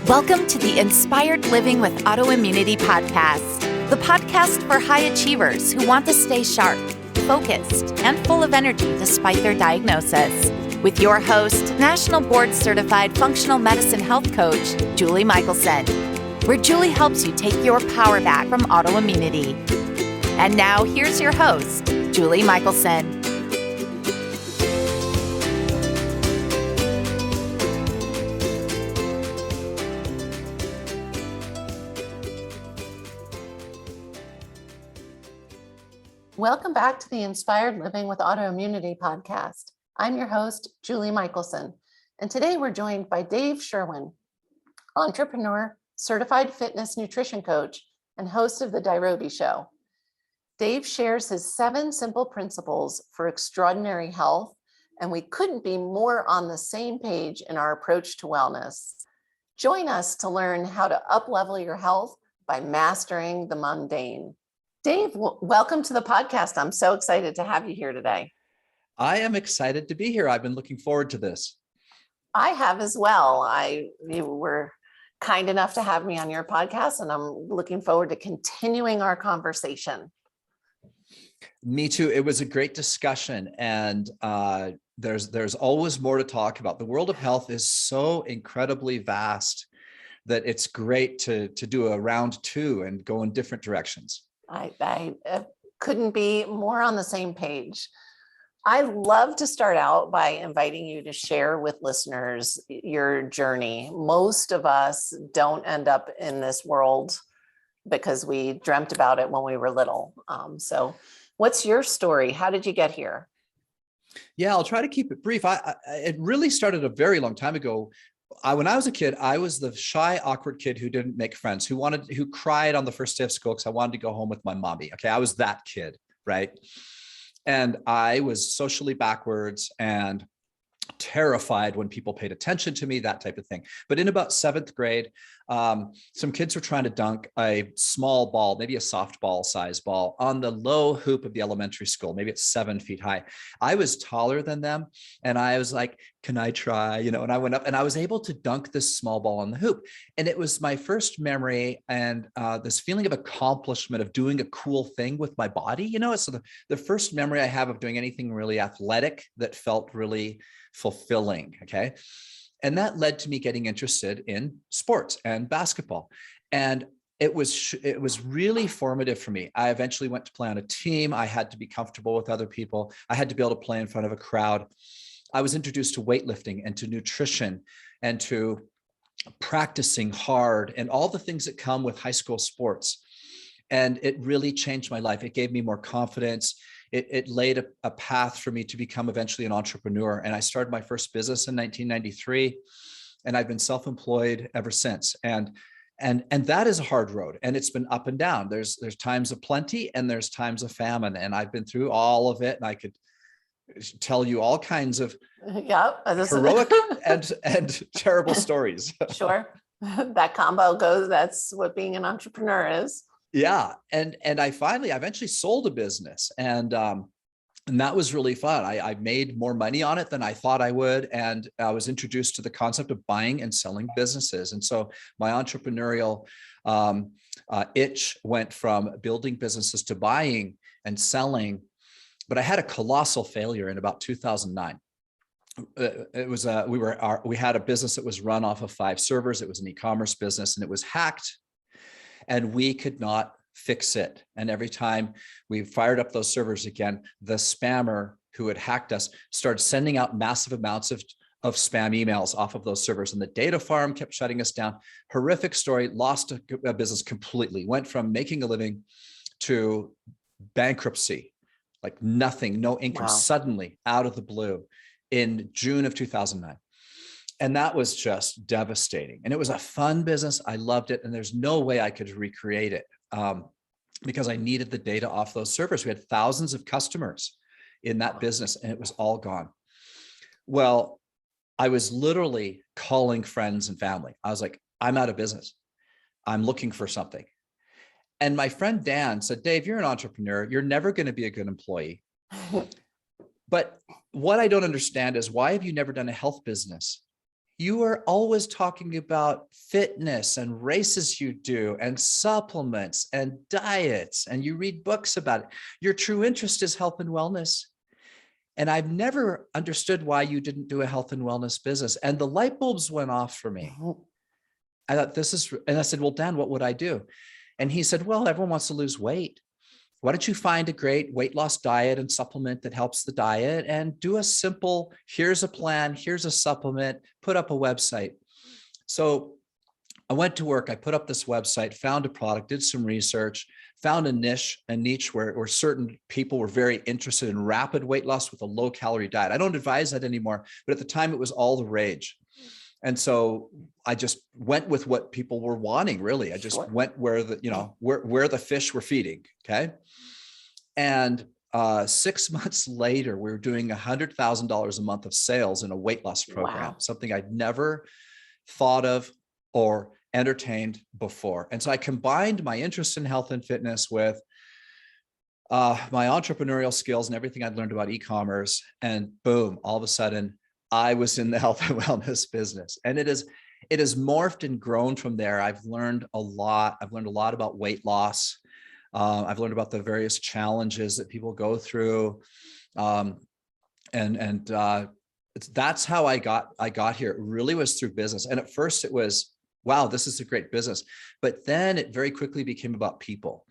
Welcome to the Inspired Living with Autoimmunity podcast, the podcast for high achievers who want to stay sharp, focused, and full of energy despite their diagnosis. With your host, National Board Certified Functional Medicine Health Coach, Julie Michelson, where Julie helps you take your power back from autoimmunity. And now here's your host, Julie Michelson. Welcome back to the Inspired Living with Autoimmunity podcast. I'm your host, Julie Michelson, and today we're joined by Dave Sherwin, entrepreneur, certified fitness nutrition coach, and host of The Nairobi Show. Dave shares his 7 simple principles for extraordinary health, and we couldn't be more on the same page in our approach to wellness. Join us to learn how to up-level your health by mastering the mundane. Dave, welcome to the podcast. I'm so excited to have you here today. I am excited to be here. I've been looking forward to this. I have as well. You were kind enough to have me on your podcast, and I'm looking forward to continuing our conversation. Me too. It was a great discussion, and there's always more to talk about. The world of health is so incredibly vast that it's great to do a round 2 and go in different directions. I couldn't be more on the same page. I love to start out by inviting you to share with listeners your journey. Most of us don't end up in this world because we dreamt about it when we were little. So what's your story? How did you get here? Yeah, I'll try to keep it brief. It really started a very long time ago. When I was a kid, I was the shy, awkward kid who didn't make friends, who cried on the first day of school because I wanted to go home with my mommy. Okay, I was that kid, right? And I was socially backwards and terrified when people paid attention to me, that type of thing. But in about 7th grade, some kids were trying to dunk a small ball, maybe a softball size ball, on the low hoop of the elementary school. Maybe it's 7 feet high. I was taller than them. And I was like, can I try? And I went up and I was able to dunk this small ball on the hoop. And it was my first memory and this feeling of accomplishment of doing a cool thing with my body. It's the first memory I have of doing anything really athletic that felt really fulfilling. Okay. And that led to me getting interested in sports and basketball. And it was really formative for me. I eventually went to play on a team. I had to be comfortable with other people. I had to be able to play in front of a crowd. I was introduced to weightlifting and to nutrition and to practicing hard and all the things that come with high school sports. And it really changed my life. It gave me more confidence. It laid a path for me to become eventually an entrepreneur. And I started my first business in 1993, and I've been self-employed ever since. And that is a hard road, and it's been up and down. There's times of plenty and there's times of famine, and I've been through all of it. And I could tell you all kinds of heroic and terrible stories. Sure, that combo goes. That's what being an entrepreneur is. Yeah. And I eventually sold a business, and that was really fun. I made more money on it than I thought I would. And I was introduced to the concept of buying and selling businesses. And so my entrepreneurial itch went from building businesses to buying and selling. But I had a colossal failure in about 2009. We had a business that was run off of 5 servers. It was an e-commerce business, and it was hacked. And we could not fix it. And every time we fired up those servers again, the spammer who had hacked us started sending out massive amounts of spam emails off of those servers. And the data farm kept shutting us down. Horrific story, lost a business completely, went from making a living to bankruptcy, like nothing, no income, suddenly out of the blue in June of 2009. And that was just devastating. And it was a fun business. I loved it. And there's no way I could recreate it because I needed the data off those servers. We had thousands of customers in that business, and it was all gone. Well, I was literally calling friends and family. I was like, I'm out of business. I'm looking for something. And my friend Dan said, Dave, you're an entrepreneur. You're never going to be a good employee. But what I don't understand is, why have you never done a health business? you are always talking about fitness and races you do and supplements and diets, and you read books about it. Your true interest is health and wellness. And I've never understood why you didn't do a health and wellness business. And the light bulbs went off for me. I thought and I said, well, Dan, what would I do? And he said, well, everyone wants to lose weight. Why don't you find a great weight loss diet and supplement that helps the diet, and do a simple, here's a plan, here's a supplement, put up a website. So I went to work, I put up this website, found a product, did some research, found a niche where certain people were very interested in rapid weight loss with a low calorie diet. I don't advise that anymore, but at the time it was all the rage. And so I just went with what people were wanting, really. I just went where where the fish were feeding. Okay. And 6 months later, we were doing $100,000 a month of sales in a weight loss program, something I'd never thought of or entertained before. And so I combined my interest in health and fitness with my entrepreneurial skills and everything I'd learned about e-commerce. And boom, all of a sudden, I was in the health and wellness business, and it has morphed and grown from there. I've learned a lot. I've learned a lot about weight loss. I've learned about the various challenges that people go through. That's how I got here. It really was through business. And at first it was, wow, this is a great business. But then it very quickly became about people.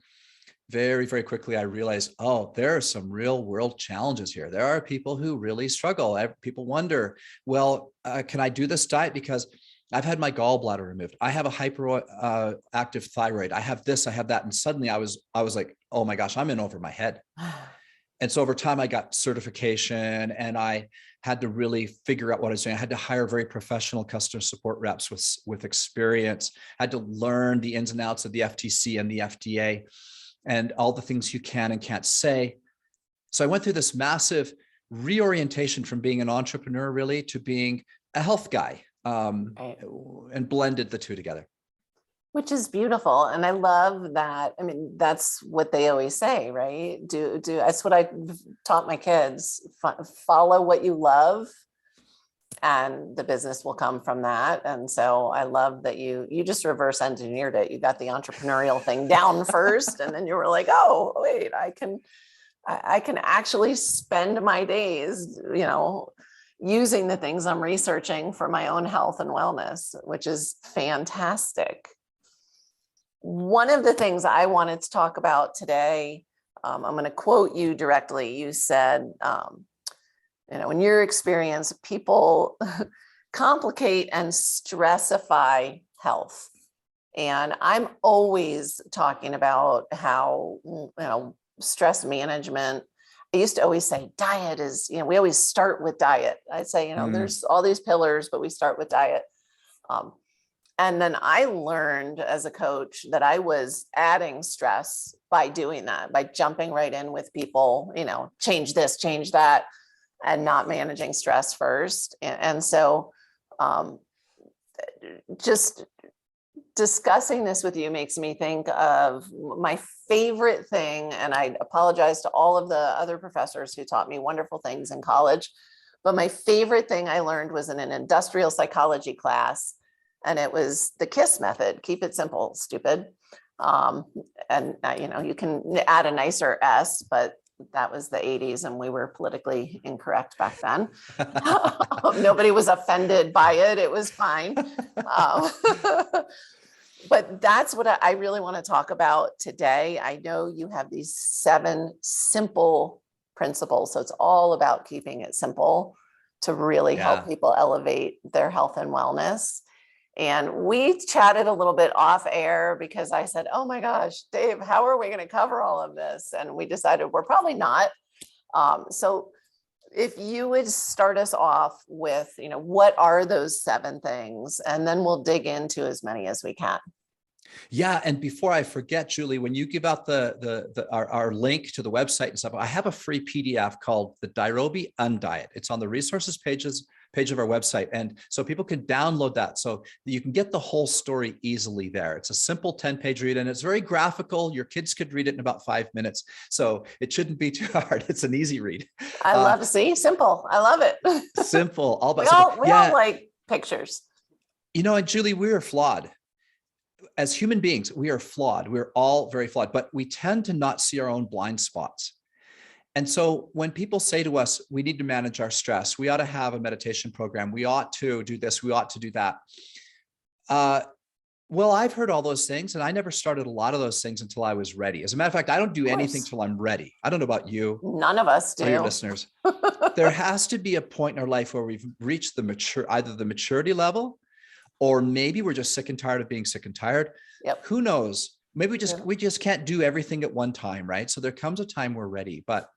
Very, very quickly, I realized, oh, there are some real world challenges here. There are people who really struggle. People wonder, well, can I do this diet? Because I've had my gallbladder removed. I have a hyperactive thyroid. I have this, I have that. And suddenly I was like, oh my gosh, I'm in over my head. And so over time I got certification, and I had to really figure out what I was doing. I had to hire very professional customer support reps with experience. I had to learn the ins and outs of the FTC and the FDA and all the things you can and can't say. So I went through this massive reorientation from being an entrepreneur really to being a health guy, and blended the two together. Which is beautiful. And I love that. I mean, that's what they always say, right? That's what I taught my kids. Follow what you love, and the business will come from that. And so I love that you just reverse engineered it. You got the entrepreneurial thing down first, and then you were like, oh, wait, I can actually spend my days, using the things I'm researching for my own health and wellness, which is fantastic. One of the things I wanted to talk about today, I'm going to quote you directly. You said, in your experience, people complicate and stressify health. And I'm always talking about how, stress management. I used to always say diet is, we always start with diet. I'd say, there's all these pillars, but we start with diet. And then I learned as a coach that I was adding stress by doing that, by jumping right in with people, change this, change that, and not managing stress first. And so just discussing this with you makes me think of my favorite thing. And I apologize to all of the other professors who taught me wonderful things in college. But my favorite thing I learned was in an industrial psychology class. And it was the KISS method. Keep it simple, stupid. And you can add a nicer S, but that was the 80s and we were politically incorrect back then. Nobody was offended by it. It was fine. But that's what I really want to talk about today. I know you have these 7 simple principles. So it's all about keeping it simple to really help people elevate their health and wellness. And we chatted a little bit off air because I said, oh my gosh, Dave, how are we going to cover all of this? And we decided we're probably not. So if you would start us off with, what are those 7 things? And then we'll dig into as many as we can. Yeah. And before I forget, Julie, when you give out our link to the website and stuff, I have a free PDF called the Nairobi Undiet. It's on the resources page of our website. And so people can download that so that you can get the whole story easily there. It's a simple 10-page read and it's very graphical. Your kids could read it in about 5 minutes. So it shouldn't be too hard. It's an easy read. I love to see simple. I love it. Simple. All about simple. We all like pictures. And Julie, we are flawed. As human beings, we are flawed. We're all very flawed, but we tend to not see our own blind spots. And so when people say to us, we need to manage our stress, we ought to have a meditation program, we ought to do this, we ought to do that. Well, I've heard all those things, and I never started a lot of those things until I was ready. As a matter of fact, I don't do anything till I'm ready. I don't know about you. None of us do. Or your listeners. There has to be a point in our life where we've reached either the maturity level, or maybe we're just sick and tired of being sick and tired. Yep. Who knows? Maybe we just can't do everything at one time, right? So there comes a time we're ready. But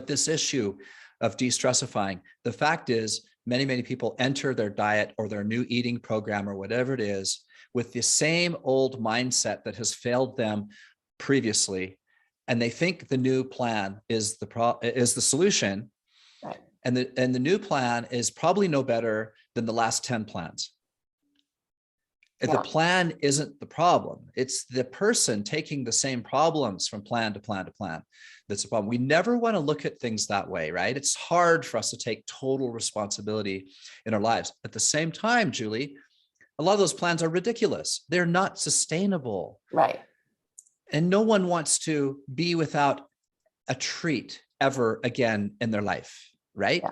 this issue of de-stressifying, the fact is many people enter their diet or their new eating program or whatever it is with the same old mindset that has failed them previously. And they think the new plan is the solution. Right. And the new plan is probably no better than the last 10 plans. The plan isn't the problem. It's the person taking the same problems from plan to plan to plan that's the problem. We never want to look at things that way, right? It's hard for us to take total responsibility in our lives. At the same time, Julie, a lot of those plans are ridiculous. They're not sustainable. Right. And no one wants to be without a treat ever again in their life, right?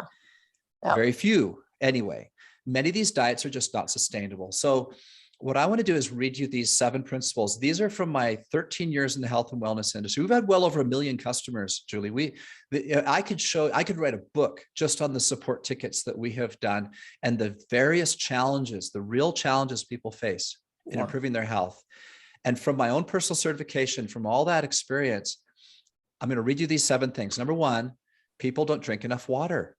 Yeah. Very few anyway. Many of these diets are just not sustainable. So what I want to do is read you these 7 principles. These are from my 13 years in the health and wellness industry. We've had well over 1 million customers, Julie. I could write a book just on the support tickets that we have done and the various challenges, the real challenges people face in improving their health. And from my own personal certification, from all that experience, I'm going to read you these 7 things. Number 1, people don't drink enough water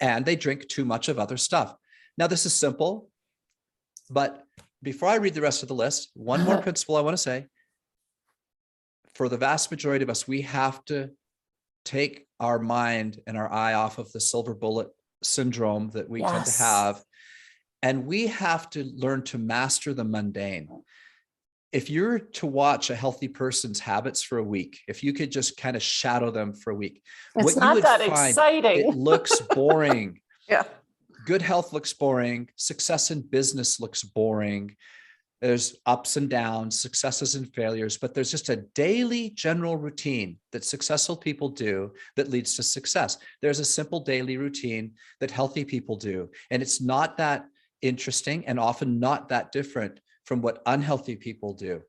and they drink too much of other stuff. Now, this is simple, but before I read the rest of the list, one more principle I want to say. For the vast majority of us, we have to take our mind and our eye off of the silver bullet syndrome that we tend to have. And we have to learn to master the mundane. If you're to watch a healthy person's habits for a week, if you could just kind of shadow them for a week, it's not that exciting. It looks boring. Yeah. Good health looks boring. Success in business looks boring. There's ups and downs, successes and failures, but there's just a daily general routine that successful people do that leads to success. There's a simple daily routine that healthy people do. And it's not that interesting and often not that different from what unhealthy people do.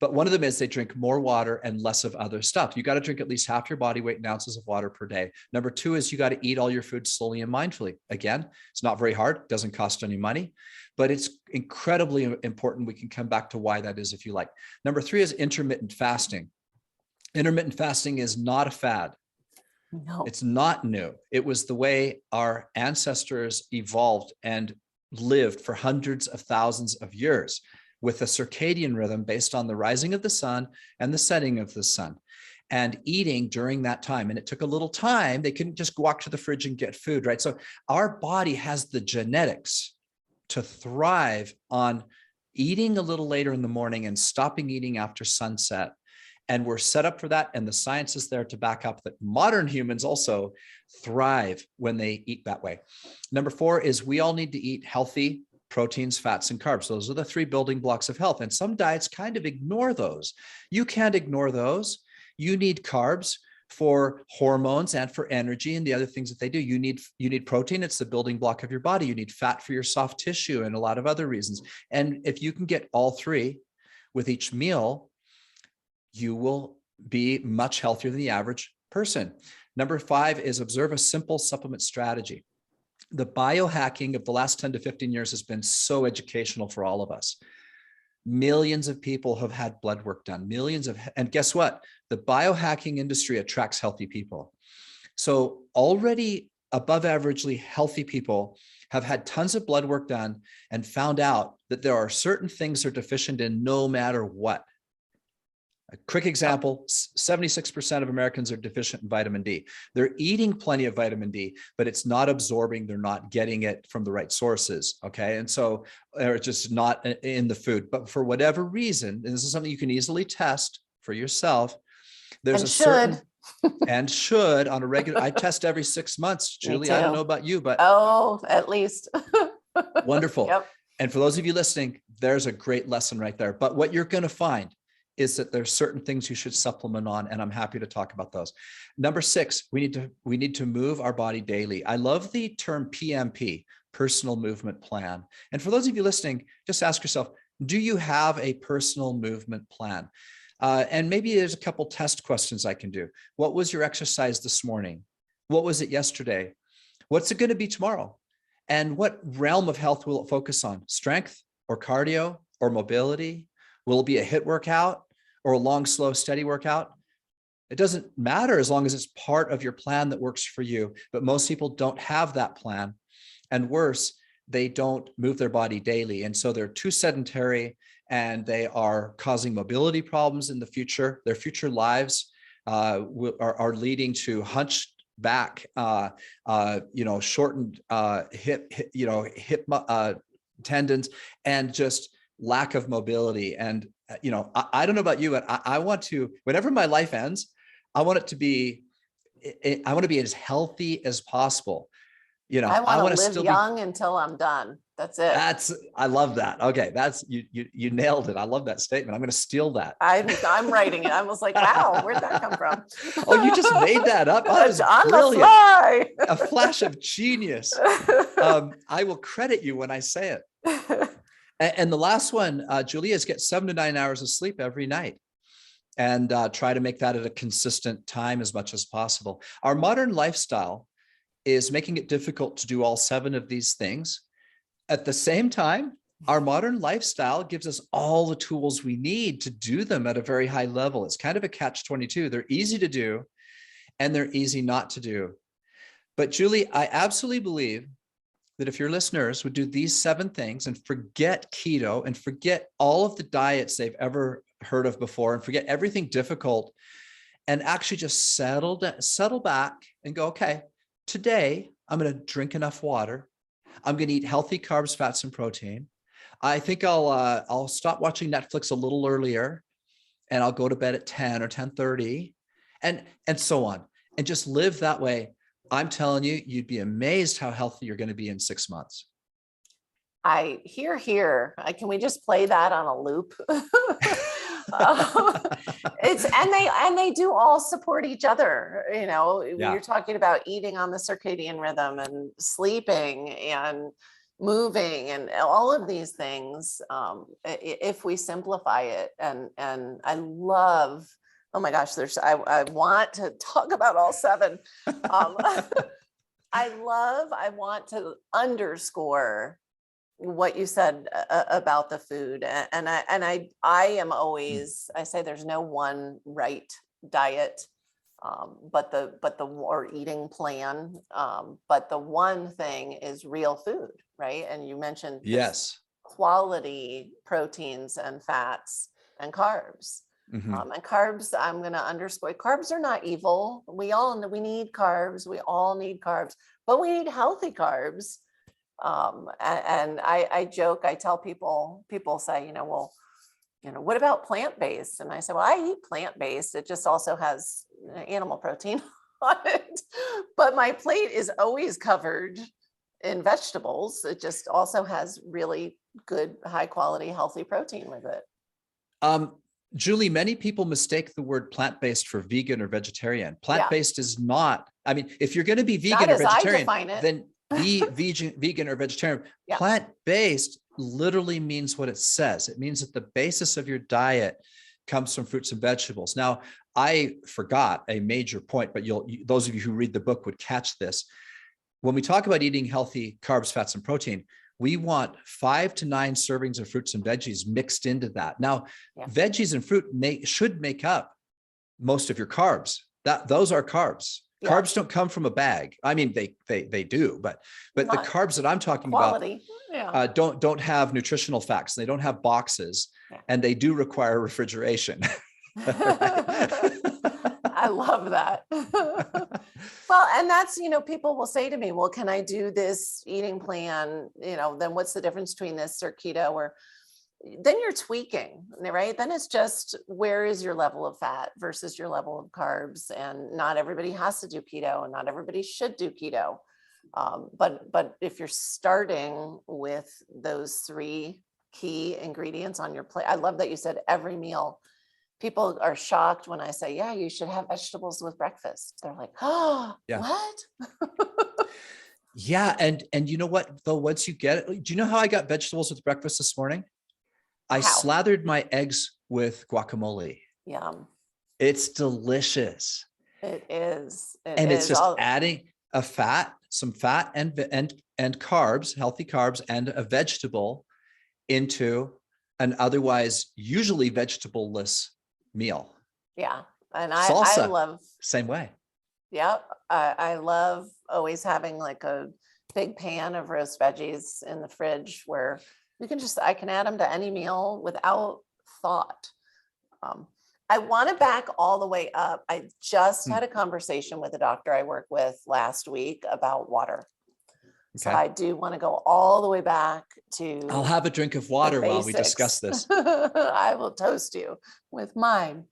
But one of them is they drink more water and less of other stuff. You got to drink at least half your body weight in ounces of water per day. Number 2 is you got to eat all your food slowly and mindfully. Again, it's not very hard. Doesn't cost any money, but it's incredibly important. We can come back to why that is if you like. Number 3 is intermittent fasting. Intermittent fasting is not a fad. No. It's not new. It was the way our ancestors evolved and lived for hundreds of thousands of years, with a circadian rhythm based on the rising of the sun and the setting of the sun, and eating during that time. And it took a little time. They couldn't just walk to the fridge and get food, right? So our body has the genetics to thrive on eating a little later in the morning and stopping eating after sunset. And we're set up for that. And the science is there to back up that modern humans also thrive when they eat that way. Number 4 is we all need to eat healthy proteins, fats, and carbs. Those are the 3 building blocks of health. And some diets kind of ignore those. You can't ignore those. You need carbs for hormones and for energy and the other things that they do. You need protein. It's the building block of your body. You need fat for your soft tissue and a lot of other reasons. And if you can get all 3 with each meal, you will be much healthier than the average person. Number 5 is observe a simple supplement strategy. The biohacking of the last 10 to 15 years has been so educational for all of us. Millions of people have had blood work done, and guess what? The biohacking industry attracts healthy people. So already above averagely healthy people have had tons of blood work done and found out that there are certain things they're deficient in no matter what. A quick example, 76% of Americans are deficient in vitamin D. They're eating plenty of vitamin D, but it's not absorbing. They're not getting it from the right sources. Okay. And so it's just not in the food, but for whatever reason, and this is something you can easily test for yourself. There's certain and should on a regular, I test every 6 months, Julie. I don't know about you, but at least. Wonderful. Yep. And for those of you listening, there's a great lesson right there. But what you're going to find is that there's certain things you should supplement on, and I'm happy to talk about those. Number 6, we need to move our body daily. I love the term PMP, personal movement plan. And for those of you listening, just ask yourself, do you have a personal movement plan? And maybe there's a couple test questions I can do. What was your exercise this morning? What was it yesterday? What's it going to be tomorrow? And what realm of health will it focus on? Strength or cardio or mobility? Will it be a HIIT workout or a long, slow, steady workout? It doesn't matter as long as it's part of your plan that works for you. But most people don't have that plan. And worse, they don't move their body daily. And so they're too sedentary and they are causing mobility problems in the future. Their future lives are leading to hunched back, shortened hip tendons, and just lack of mobility. And I don't know about you, but I want to, whenever my life ends, I want to be as healthy as possible. I want to live still young until I'm done. That's it. I love that. Okay. That's, you nailed it. I love that statement. I'm going to steal that. I'm writing it. I was like, wow, where'd that come from? Oh, you just made that up. Oh, that was on brilliant. the fly. A flash of genius. I will credit you when I say it. And the last one, Julia, is get 7 to 9 hours of sleep every night, and try to make that at a consistent time as much as possible. Our modern lifestyle is making it difficult to do all 7 of these things. At the same time, our modern lifestyle gives us all the tools we need to do them at a very high level. It's kind of a catch-22. They're easy to do and they're easy not to do. But Julie, I absolutely believe that if your listeners would do these 7 things and forget keto and forget all of the diets they've ever heard of before and forget everything difficult and actually just settle back and go, okay, today I'm going to drink enough water. I'm going to eat healthy carbs, fats, and protein. I think I'll stop watching Netflix a little earlier, and I'll go to bed at 10 or 10:30, and so on, and just live that way. I'm telling you, you'd be amazed how healthy you're going to be in 6 months. I hear. Can we just play that on a loop? They do all support each other. You're talking about eating on the circadian rhythm and sleeping and moving and all of these things. If we simplify it, and I love, oh my gosh, I want to talk about all 7. I want to underscore what you said about the food. And I am always, I say there's no one right diet, or eating plan. But the one thing is real food, right? And you mentioned yes, quality proteins and fats and carbs. Mm-hmm. And carbs, I'm going to underscore, carbs are not evil. We need carbs. We all need carbs, but we need healthy carbs. And I joke, I tell people say, well, what about plant-based? And I say, well, I eat plant-based. It just also has animal protein on it, but my plate is always covered in vegetables. It just also has really good, high quality, healthy protein with it. Julie, many people mistake the word plant-based for vegan or vegetarian. Plant-based is not, if you're going to be vegan or vegetarian, then be vegan or vegetarian. Yeah. Plant-based literally means what it says. It means that the basis of your diet comes from fruits and vegetables. Now, I forgot a major point, but those of you who read the book would catch this. When we talk about eating healthy carbs, fats, and protein, we want 5 to 9 servings of fruits and veggies mixed into that. Now, veggies and fruit should make up most of your carbs. Those are carbs. Yeah. Carbs don't come from a bag. They do, but the carbs that I'm talking quality. About don't have nutritional facts. They don't have boxes, and they do require refrigeration. I love that. Well, and that's, people will say to me, well, can I do this eating plan? Then what's the difference between this or keto? Or then you're tweaking, right? Then it's just, where is your level of fat versus your level of carbs? And not everybody has to do keto, and not everybody should do keto. But if you're starting with those 3 key ingredients on your plate, I love that you said every meal. People are shocked when I say, yeah, you should have vegetables with breakfast. They're like, oh, Yeah. what? Yeah. And you know what, though, once you get it, do you know how I got vegetables with breakfast this morning? I How? slathered my eggs with guacamole. Yum. It's delicious. It is. It And it's is. just All adding some fat and carbs, healthy carbs, and a vegetable into an otherwise usually vegetable-less meal. yeah. And I Salsa, love, same way. yep. I love always having like a big pan of roast veggies in the fridge where I can add them to any meal without thought. I want to back all the way up. I just had a conversation with a doctor I work with last week about water. So Okay. I do want to go all the way back to. I'll have a drink of water while we discuss this. I will toast you with mine.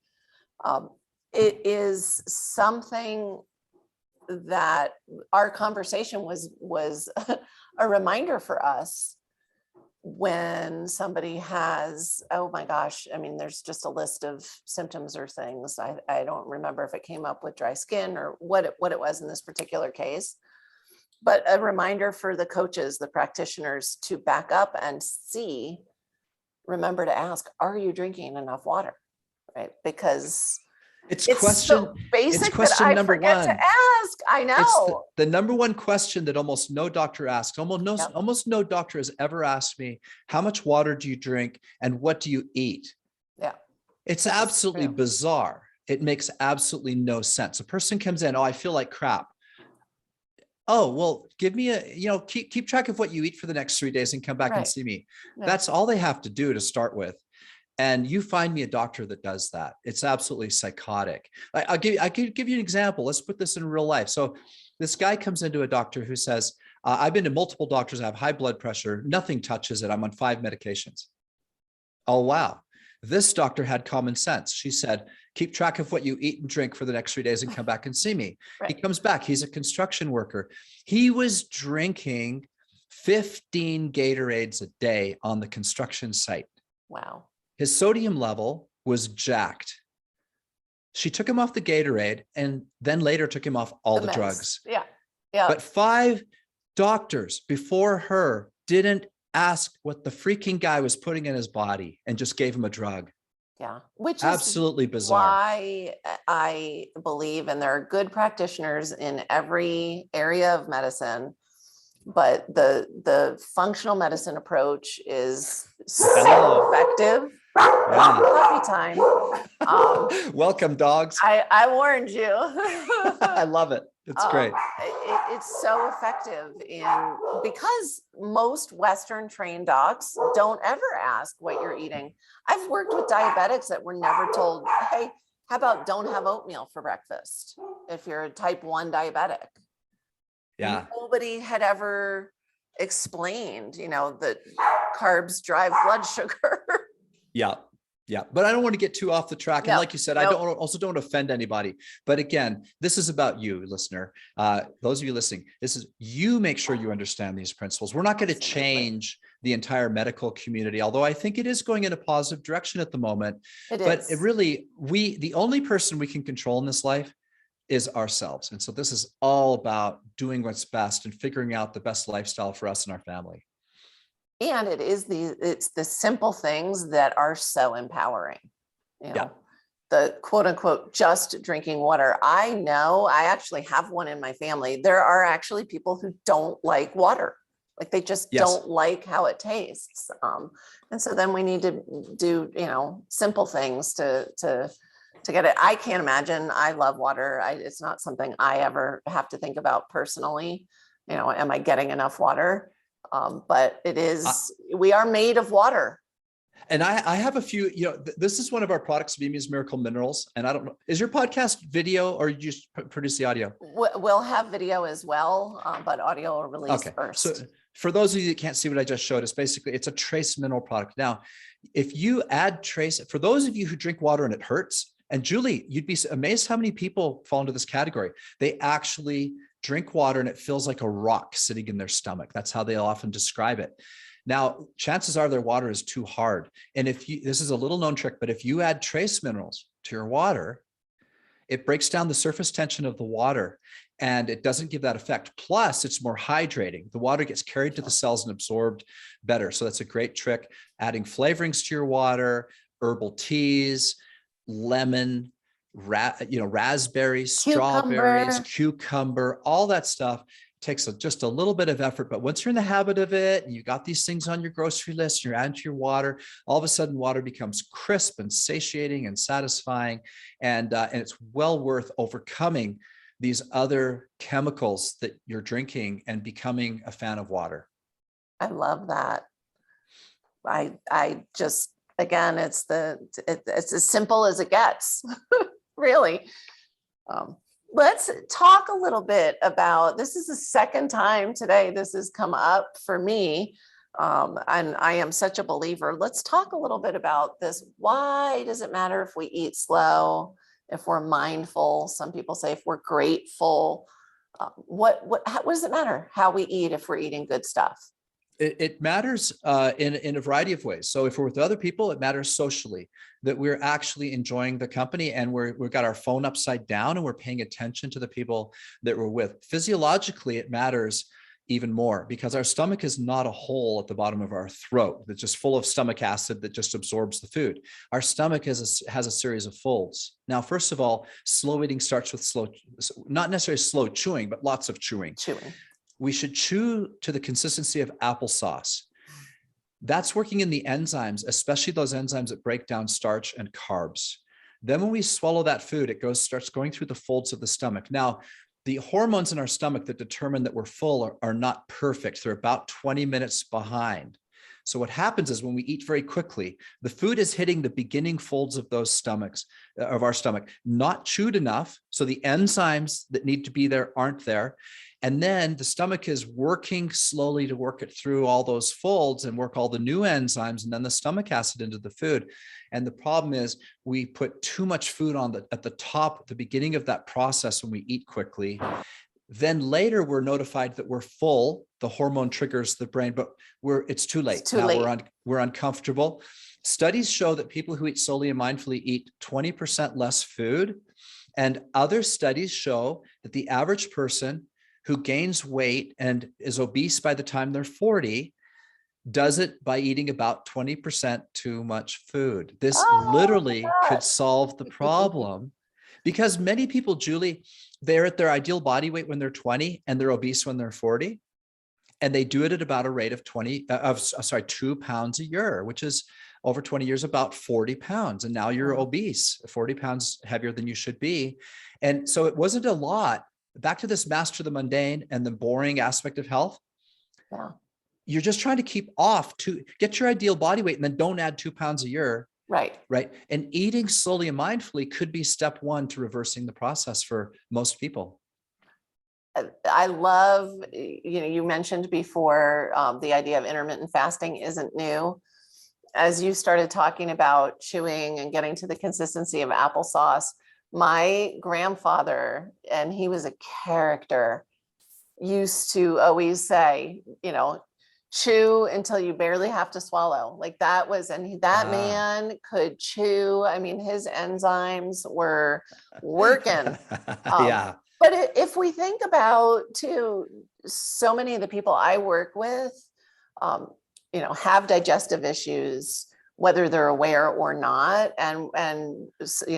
It is something that our conversation was a reminder for us when somebody has, oh my gosh, I mean, there's just a list of symptoms or things. I don't remember if it came up with dry skin or what it was in this particular case, but a reminder for the coaches, the practitioners, to back up and remember to ask, are you drinking enough water? Right? Because It's it's so basic that I number forget one. to ask. I know. It's the number one question that almost no doctor asks. Yep. Almost no doctor has ever asked me, how much water do you drink and what do you eat? Yeah. It's That's absolutely true. bizarre. It makes absolutely no sense. A person comes in, oh, I feel like crap. Oh, well, give me keep track of what you eat for the next 3 days and come back and Right. see me. Yeah. That's all they have to do to start with. And you find me a doctor that does that. It's absolutely psychotic. I could give you an example. Let's put this in real life. So this guy comes into a doctor who says, I've been to multiple doctors. I have high blood pressure. Nothing touches it. I'm on 5 medications. Oh, wow. This doctor had common sense. She said, keep track of what you eat and drink for the next 3 days and come back and see me. Right. He comes back. He's a construction worker. He was drinking 15 Gatorades a day on the construction site. Wow. His sodium level was jacked. She took him off the Gatorade and then later took him off all the meds. drugs. Yeah. Yeah. But 5 doctors before her didn't ask what the freaking guy was putting in his body and just gave him a drug. Yeah. Which is absolutely bizarre. Why I believe, and there are good practitioners in every area of medicine, but the functional medicine approach is so effective. Yeah. Puppy time. Welcome, dogs. I warned you. I love it. It's great. It's so effective because most Western trained docs don't ever ask what you're eating. I've worked with diabetics that were never told, hey, how about don't have oatmeal for breakfast if you're a type 1 diabetic? Yeah. Nobody had ever explained, that carbs drive blood sugar. Yeah. Yeah. But I don't want to get too off the track. And like you said, I don't offend anybody. But again, this is about you, listener. Those of you listening, you make sure you understand these principles. We're not going to change the entire medical community, although I think it is going in a positive direction at the moment. But the only person we can control in this life is ourselves. And so this is all about doing what's best and figuring out the best lifestyle for us and our family. And it's the simple things that are so empowering. The quote unquote, just drinking water. I know I actually have one in my family. There are actually people who don't like water. Like they just don't like how it tastes. And so then we need to do, simple things to get it. I can't imagine. I love water. It's not something I ever have to think about personally. Am I getting enough water? But it is, we are made of water. And I have a few, this is one of our products, Vimia's Miracle Minerals. And I don't know, is your podcast video or you just produce the audio? We'll have video as well, but audio will release first. So for those of you that can't see what I just showed, it's a trace mineral product. Now, if you add trace, for those of you who drink water and it hurts, and Julie, you'd be amazed how many people fall into this category. They actually drink water and it feels like a rock sitting in their stomach. That's how they often describe it. Now, chances are their water is too hard. And this is a little known trick, but if you add trace minerals to your water, it breaks down the surface tension of the water and it doesn't give that effect. Plus, it's more hydrating. The water gets carried to the cells and absorbed better. So that's a great trick. Adding flavorings to your water, herbal teas, lemon, raspberries, strawberries, cucumber, all that stuff takes just a little bit of effort. But once you're in the habit of it and you got these things on your grocery list, you're adding to your water, all of a sudden water becomes crisp and satiating and satisfying. And it's well worth overcoming these other chemicals that you're drinking and becoming a fan of water. I love that. I just, again, it's as simple as it gets, really. Let's talk a little bit about, this is the second time today this has come up for me, and I am such a believer. Let's talk a little bit about this. Why does it matter if we eat slow, if we're mindful? Some people say if we're grateful. What does it matter how we eat if we're eating good stuff? It matters in a variety of ways. So if we're with other people, it matters socially, that we're actually enjoying the company and we've got our phone upside down and we're paying attention to the people that we're with. Physiologically, it matters even more because our stomach is not a hole at the bottom of our throat that's just full of stomach acid that just absorbs the food. Our stomach has a series of folds. Now, first of all, slow eating starts with not necessarily slow chewing, but lots of chewing. We should chew to the consistency of applesauce. That's working in the enzymes, especially those enzymes that break down starch and carbs. Then when we swallow that food, it starts going through the folds of the stomach. Now, the hormones in our stomach that determine that we're full are not perfect. They're about 20 minutes behind. So what happens is when we eat very quickly, the food is hitting the beginning folds of our stomach, not chewed enough. So the enzymes that need to be there aren't there. And then the stomach is working slowly to work it through all those folds and work all the new enzymes and then the stomach acid into the food. And the problem is we put too much food at the top, the beginning of that process when we eat quickly. Then later we're notified that we're full. The hormone triggers the brain, but it's too late. We're uncomfortable. Studies show that people who eat slowly and mindfully eat 20% less food. And other studies show that the average person who gains weight and is obese by the time they're 40 does it by eating about 20% too much food. This literally could solve the problem because many people, Julie, they're at their ideal body weight when they're 20 and they're obese when they're 40. And they do it at about a rate of 2 pounds a year, which is over 20 years, about 40 pounds. And now you're obese, 40 pounds heavier than you should be. And so it wasn't a lot. Back to this master the mundane and the boring aspect of health. Yeah. You're just trying to keep off to get your ideal body weight and then don't add 2 pounds a year. Right. And eating slowly and mindfully could be step one to reversing the process for most people. I love, you mentioned before the idea of intermittent fasting isn't new. As you started talking about chewing and getting to the consistency of applesauce, my grandfather, and he was a character, used to always say, chew until you barely have to swallow. Like that was, and that man could chew. I mean, his enzymes were working. Yeah. But if we think about too, so many of the people I work with, have digestive issues, whether they're aware or not, and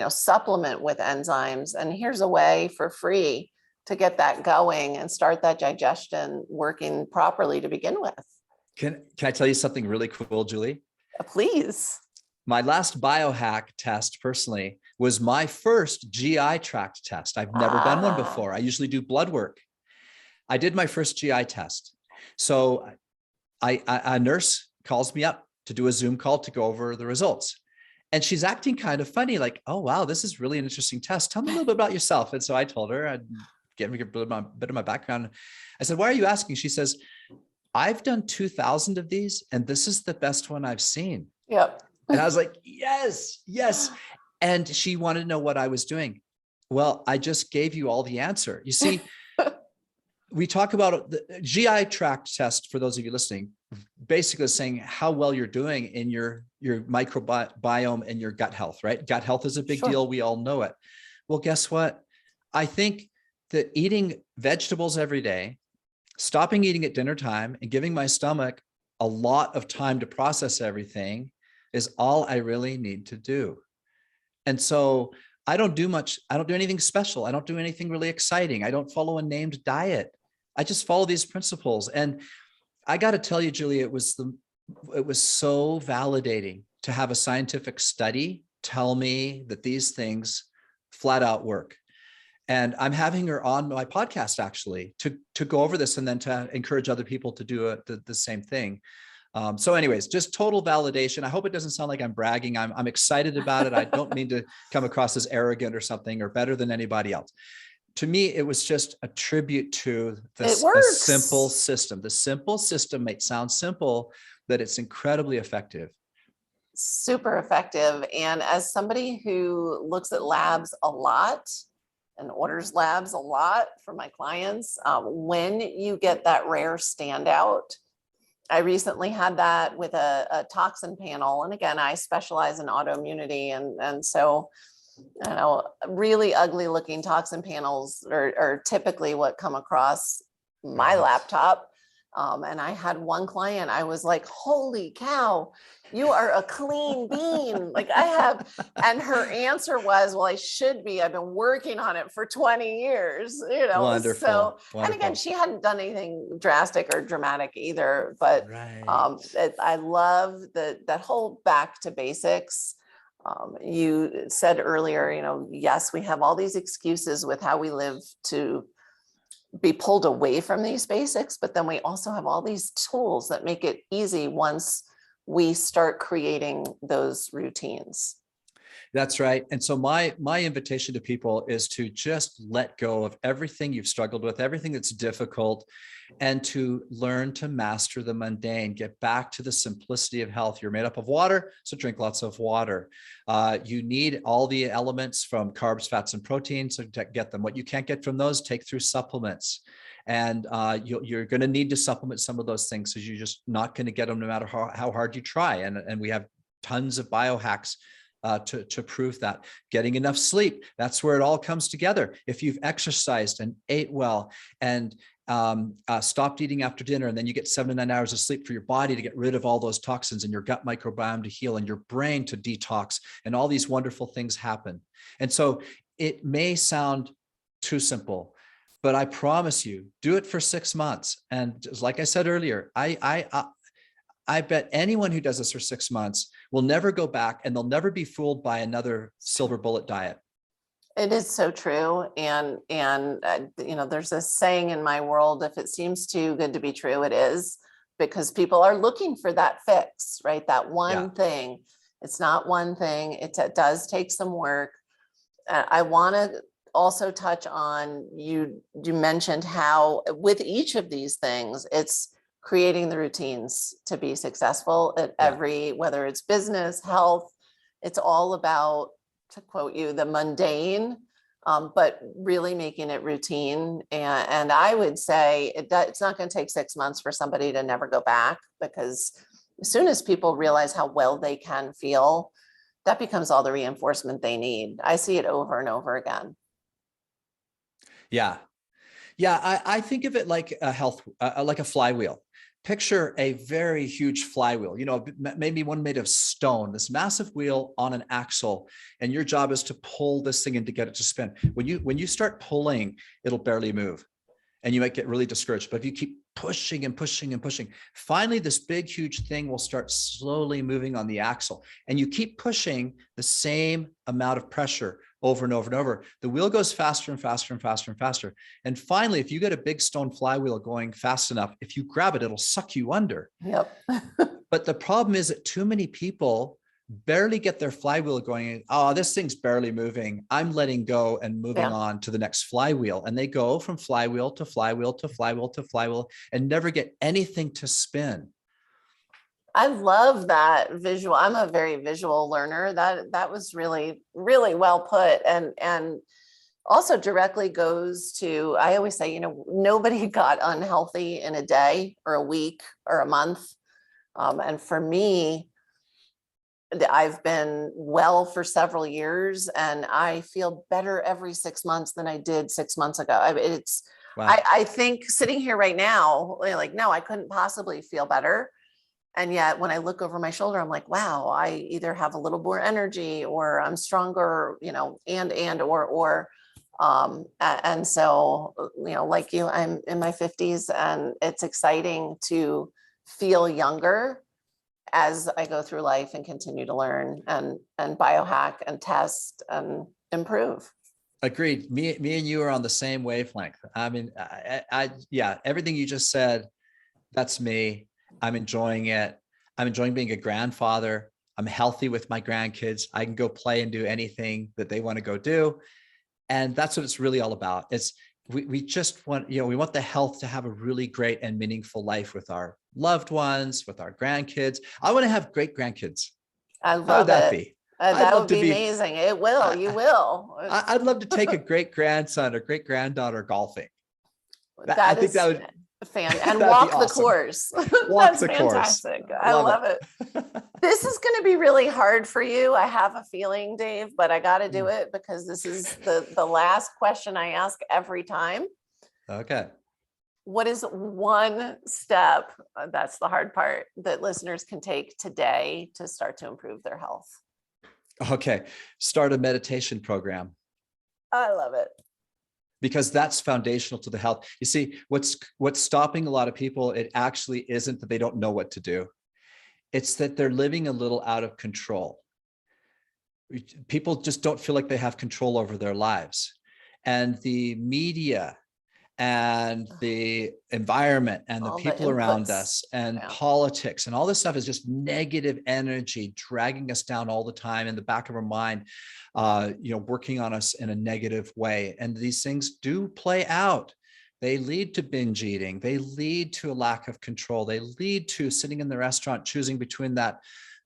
supplement with enzymes. And here's a way for free to get that going and start that digestion working properly to begin with. Can I tell you something really cool, Julie? Please. My last biohack test personally was my first GI tract test. I've never done one before. I usually do blood work. I did my first GI test. So a nurse calls me up to do a Zoom call to go over the results. And she's acting kind of funny, like, oh, wow, this is really an interesting test. Tell me a little bit about yourself. And so I told her, I'd give her a bit of my background. I said, why are you asking? She says, I've done 2,000 of these, and this is the best one I've seen. Yep. And I was like, yes. And she wanted to know what I was doing. Well, I just gave you all the answer. You see, we talk about the GI tract test, for those of you listening, basically saying how well you're doing in your microbiome and your gut health, right? Gut health is a big deal. We all know it. Well, guess what? I think that eating vegetables every day, stopping eating at dinner time, and giving my stomach a lot of time to process everything is all I really need to do. And so I don't do much. I don't do anything special. I don't do anything really exciting. I don't follow a named diet. I just follow these principles. And I got to tell you, Julie, it was so validating to have a scientific study tell me that these things flat out work. And I'm having her on my podcast actually to go over this and then to encourage other people to do the same thing. So anyways, just total validation. I hope it doesn't sound like I'm bragging. I'm excited about it. I don't mean to come across as arrogant or something or better than anybody else. To me, it was just a tribute to the simple system. The simple system might sound simple, but it's incredibly effective. Super effective. And as somebody who looks at labs a lot and orders labs a lot for my clients, when you get that rare standout, I recently had that with a toxin panel. And again, I specialize in autoimmunity. And so, you know, really ugly looking toxin panels are typically what come across my laptop. And I had one client, I was like, holy cow, you are a clean bean. Like I have, and her answer was, well, I should be. I've been working on it for 20 years, you know. Wonderful. So, Wonderful. And again, she hadn't done anything drastic or dramatic either, but I love that whole back to basics. You said earlier, you know, yes, we have all these excuses with how we live to be pulled away from these basics, but then we also have all these tools that make it easy once we start creating those routines. That's right. And so my invitation to people is to just let go of everything you've struggled with, everything that's difficult, and to learn to master the mundane, get back to the simplicity of health. You're made up of water, so drink lots of water. You need all the elements from carbs, fats, and proteins to get them. What you can't get from those, take through supplements. And you're going to need to supplement some of those things because you're just not going to get them no matter how hard you try. And we have tons of biohacks to prove that. Getting enough sleep, that's where it all comes together. If you've exercised and ate well and stopped eating after dinner, and then you get 7 to 9 hours of sleep for your body to get rid of all those toxins and your gut microbiome to heal and your brain to detox, and all these wonderful things happen. And so it may sound too simple, but I promise you, do it for 6 months. And just like I said earlier, I bet anyone who does this for 6 months will never go back, and they'll never be fooled by another silver bullet diet. It is so true. And you know, there's a saying in my world, if it seems too good to be true, it is, because people are looking for that fix, right? That one thing. It's not one thing. It does take some work. I want to also touch on, you mentioned how with each of these things, it's creating the routines to be successful at every, whether it's business, health, it's all about, to quote you, the mundane, but really making it routine. And I would say it's not going to take 6 months for somebody to never go back, because as soon as people realize how well they can feel, that becomes all the reinforcement they need. I see it over and over again. Yeah. I think of it like like a flywheel. Picture a very huge flywheel, you know, maybe one made of stone, this massive wheel on an axle, and your job is to pull this thing in to get it to spin. When you start pulling, it'll barely move, and you might get really discouraged. But if you keep pushing and pushing and pushing, finally this big, huge thing will start slowly moving on the axle, and you keep pushing the same amount of pressure over and over and over. The wheel goes faster and faster and faster and faster. And finally, if you get a big stone flywheel going fast enough, if you grab it, it'll suck you under. Yep. But the problem is that too many people barely get their flywheel going. Oh, this thing's barely moving. I'm letting go and moving on to the next flywheel. And they go from flywheel to flywheel to flywheel to flywheel and never get anything to spin. I love that visual. I'm a very visual learner. That was really, really well put. And also directly goes to, I always say, nobody got unhealthy in a day or a week or a month. And for me, I've been well for several years and I feel better every 6 months than I did 6 months ago. Wow. I think sitting here right now, like, no, I couldn't possibly feel better. And yet when I look over my shoulder, I'm like, wow, I either have a little more energy or I'm stronger, and so, like you, I'm in my 50s and it's exciting to feel younger as I go through life and continue to learn and biohack and test and improve. Agreed. Me and you are on the same wavelength. I mean, yeah, everything you just said, that's me. I'm enjoying it. I'm enjoying being a grandfather. I'm healthy with my grandkids. I can go play and do anything that they want to go do. And that's what it's really all about. We just want, we want the health to have a really great and meaningful life with our loved ones, with our grandkids. I want to have great grandkids. I How would love that it. be? That would be amazing. It will. You will. I'd love to take a great grandson or great granddaughter golfing. I think that would and walk the course. Walk That's the fantastic. course. I love it. This is going to be really hard for you. I have a feeling, Dave, but I got to do it because this is the last question I ask every time. Okay. What is one step, that's the hard part, that listeners can take today to start to improve their health? Okay. Start a meditation program. I love it. Because that's foundational to the health. You see, what's stopping a lot of people, it actually isn't that they don't know what to do. It's that they're living a little out of control. People just don't feel like they have control over their lives. And the media and the environment and the people around us and politics and all this stuff is just negative energy dragging us down all the time in the back of our mind, working on us in a negative way. And these things do play out. They lead to binge eating. They lead to a lack of control. They lead to sitting in the restaurant, choosing between that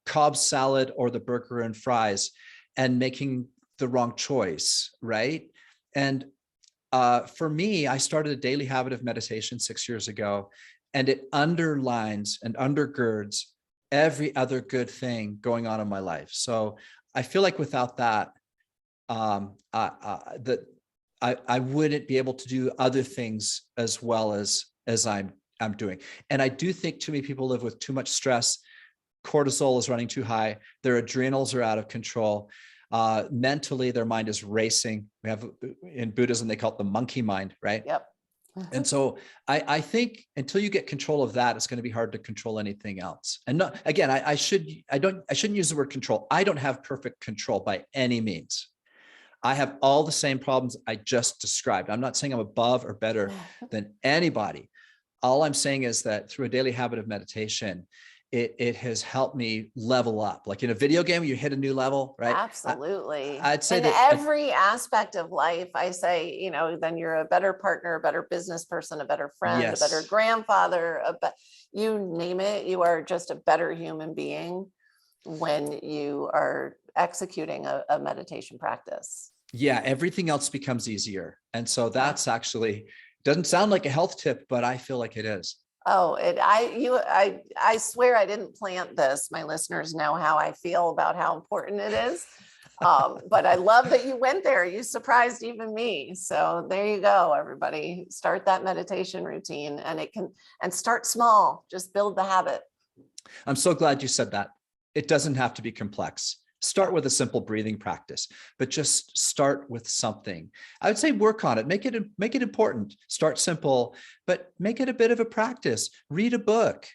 Cobb salad or the burger and fries and making the wrong choice, right? And for me, I started a daily habit of meditation 6 years ago, and it underlines and undergirds every other good thing going on in my life. So I feel like without that, that I wouldn't be able to do other things as well as I'm doing. And I do think too many people live with too much stress. Cortisol is running too high. Their adrenals are out of control. Mentally, their mind is racing. We have, in Buddhism, they call it the monkey mind, right? Yep. And so I think until you get control of that, it's going to be hard to control anything else. And not, again, I shouldn't use the word control. I don't have perfect control by any means. I have all the same problems I just described. I'm not saying I'm above or better than anybody. All I'm saying is that through a daily habit of meditation, it has helped me level up. Like in a video game, you hit a new level, right? Absolutely. I'd say in that every aspect of life, I say, then you're a better partner, a better business person, a better friend, yes. a better grandfather, you name it, you are just a better human being when you are executing a meditation practice. Yeah, everything else becomes easier. And so that's actually, doesn't sound like a health tip, but I feel like it is. Oh, I swear I didn't plant this. My listeners know how I feel about how important it is. But I love that you went there. You surprised even me. So there you go, everybody. Start that meditation routine, and start small. Just build the habit. I'm so glad you said that. It doesn't have to be complex. Start with a simple breathing practice, but just start with something. I would say work on it, make it important. Start simple, but make it a bit of a practice. Read a book,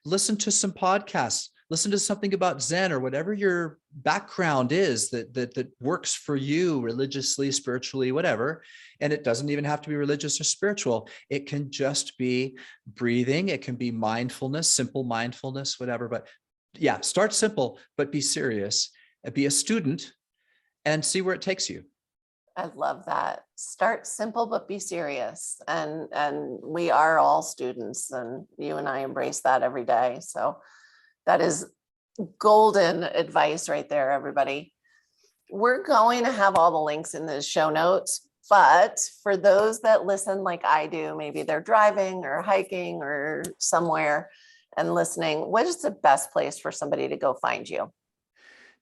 listen to some podcasts, listen to something about Zen or whatever your background is that works for you religiously, spiritually, whatever. And it doesn't even have to be religious or spiritual. It can just be breathing. It can be mindfulness, simple mindfulness, whatever, but yeah, start simple, but be serious, be a student and see where it takes you. I love that. Start simple, but be serious. And we are all students, and you and I embrace that every day. So that is golden advice right there, everybody. we're going to have all the links in the show notes, but for those that listen like I do, maybe they're driving or hiking or somewhere and listening, what is the best place for somebody to go find you?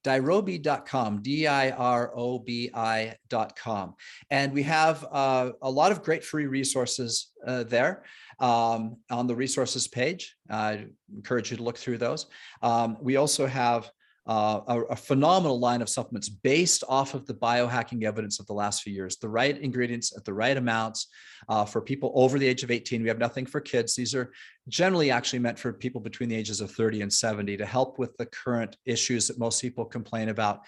Dirobi.com, dirobi.com. And we have a lot of great free resources there on the resources page. I encourage you to look through those. We also have a phenomenal line of supplements based off of the biohacking evidence of the last few years, the right ingredients at the right amounts for people over the age of 18. We have nothing for kids. These are generally actually meant for people between the ages of 30 and 70 to help with the current issues that most people complain about,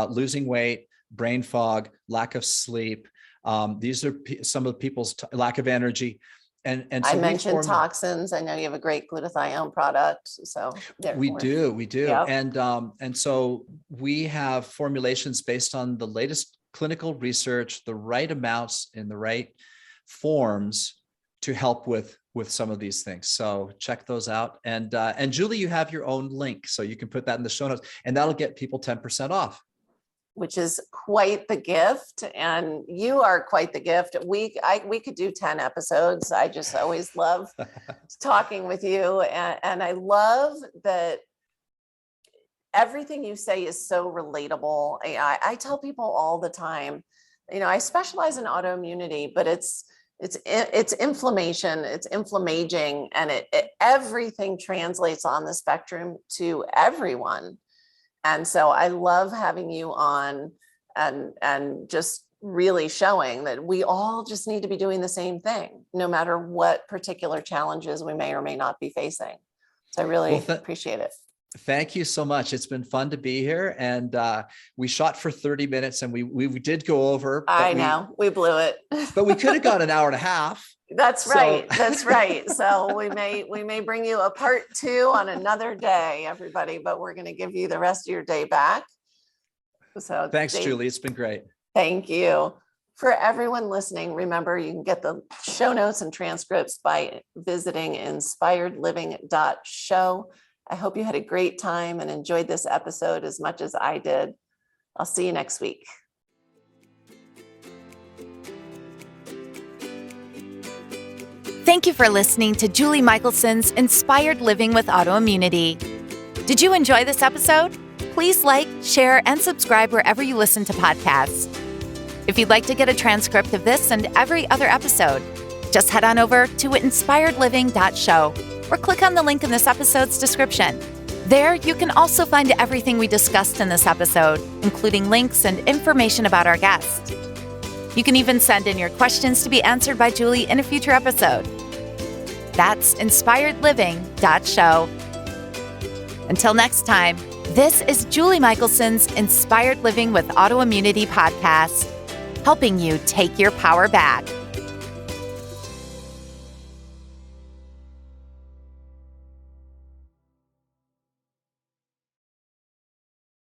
losing weight, brain fog, lack of sleep. These are some of people's lack of energy. And so I mentioned toxins. I know you have a great glutathione product. So we do. Yep. And so we have formulations based on the latest clinical research, the right amounts in the right forms to help with some of these things. So check those out. And Julie, you have your own link, so you can put that in the show notes, and that'll get people 10% off. Which is quite the gift. And you are quite the gift. We could do 10 episodes. I just always love talking with you. And I love that everything you say is so relatable. I tell people all the time, I specialize in autoimmunity, but it's inflammation, it's inflammaging, and everything translates on the spectrum to everyone. And so I love having you on and just really showing that we all just need to be doing the same thing, no matter what particular challenges we may or may not be facing. So I really appreciate it. Thank you so much. It's been fun to be here. And we shot for 30 minutes and we did go over. I know, we blew it. But we could have gone an hour and a half. That's right. That's right. So we may bring you a part 2 on another day, everybody, but we're going to give you the rest of your day back. So thanks, Julie. It's been great. Thank you. For everyone listening, remember you can get the show notes and transcripts by visiting inspiredliving.show. I hope you had a great time and enjoyed this episode as much as I did. I'll see you next week. Thank you for listening to Julie Michelson's Inspired Living with Autoimmunity. Did you enjoy this episode? Please like, share, and subscribe wherever you listen to podcasts. If you'd like to get a transcript of this and every other episode, just head on over to inspiredliving.show or click on the link in this episode's description. There, you can also find everything we discussed in this episode, including links and information about our guest. You can even send in your questions to be answered by Julie in a future episode. That's inspiredliving.show. Until next time, this is Julie Michelson's Inspired Living with Autoimmunity podcast, helping you take your power back.